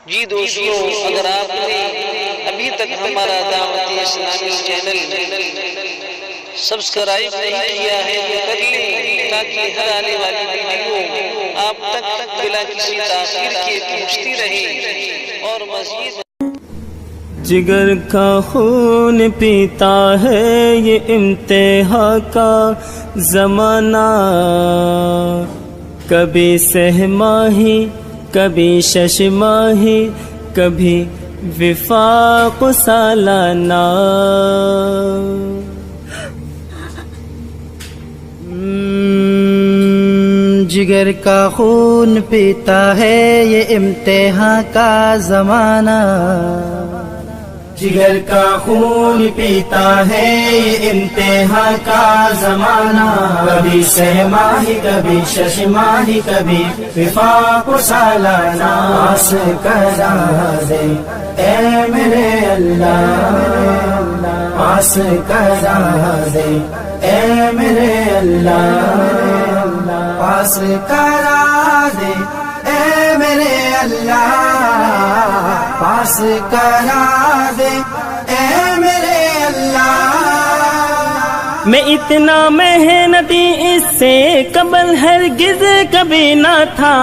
جی دوستوں، اگر آپ نے ابھی تک ہمارا دعوت اسلامی چینل سبسکرائب نہیں کیا ہے تو کر لیں، تاکہ ہر آنے والی ویڈیو آپ تک بلا کسی تاخیر کے پہنچتی رہے اور مزید جگر کا خون پیتا ہے یہ امتحان کا زمانہ، کبھی سہ ماہی کبھی شش ماہی کبھی وفاق سالانہ، جگر کا خون پیتا ہے یہ امتحان کا زمانہ، جگر کا خون پیتا ہے یہ امتحان کا زمانہ، کبھی سہ ماہی کبھی شش ماہی کبھی وفاق سالانہ، پاس کرا دے اے میرے اللہ، پاس کرا دے اے میرے اللہ، پاس کرا دے اے میرے اللہ، پاس کرا دے اے میرے اللہ۔ میں اتنا محنتی اس سے قبل ہرگز کبھی نہ تھا،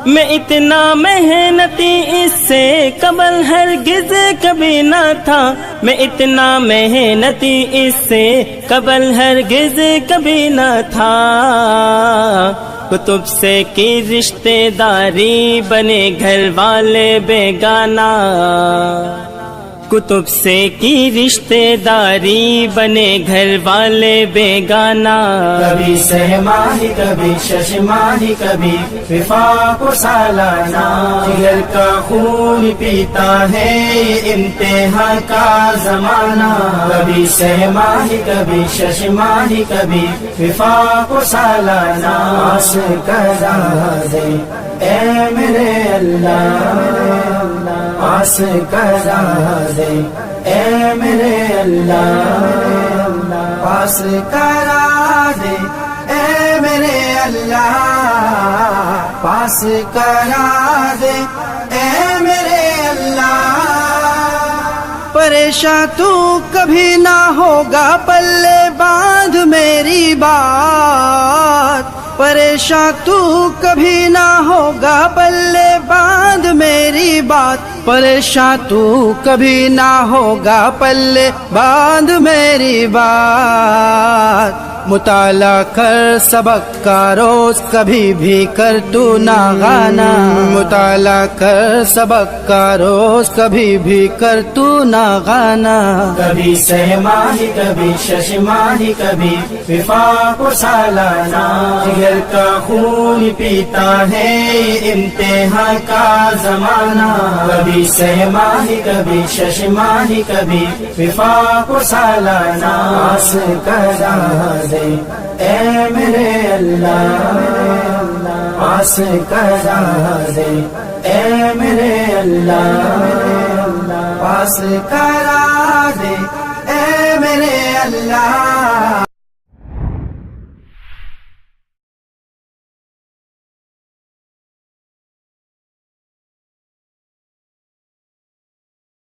میں اتنا محنتی اس سے قبل ہرگز کبھی نہ تھا، میں اتنا محنتی اس سے قبل ہرگز کبھی نہ تھا، کتب سے کی رشتے داری بنے گھر والے بیگانہ، کتب سے کی رشتے داری بنے گھر والے بیگانہ، کبھی سہ ماہی کبھی شش ماہی کبھی وفاق سالانہ، جگر کا خون پیتا ہے یہ امتحان کا زمانہ، کبھی سہ ماہی کبھی شش ماہی کبھی وفاق سالانہ، پاس کرا دے اے میرے اللہ، پاس کرا دے اے میرے اللہ، پاس کرا دے اے میرے اللہ، پاس کرا دے اے میرے اللہ۔ پریشان تو کبھی نہ ہوگا پلے باندھ میری بات، پریشان تو کبھی نہ ہوگا پلے باندھ میری بات، پریشان تو کبھی نہ ہوگا پلے باندھ میری بات، مطالعہ کر سبق کا روز کبھی بھی کر تو نہ غانا، مطالعہ کر سبق کا روز کبھی بھی کر تو نہ غانا، کبھی سہ ماہی کبھی شش ماہی کبھی وفاق سالانہ، جگر کا خون پیتا ہے یہ امتحان کا زمانہ، کبھی سہ ماہی کبھی شش ماہی کبھی وفاق سالانہ، پاس کرا دے اے میرے اللہ، پاس کرا دے اے میرے اللہ، پاس کرا دے اے میرے اللہ۔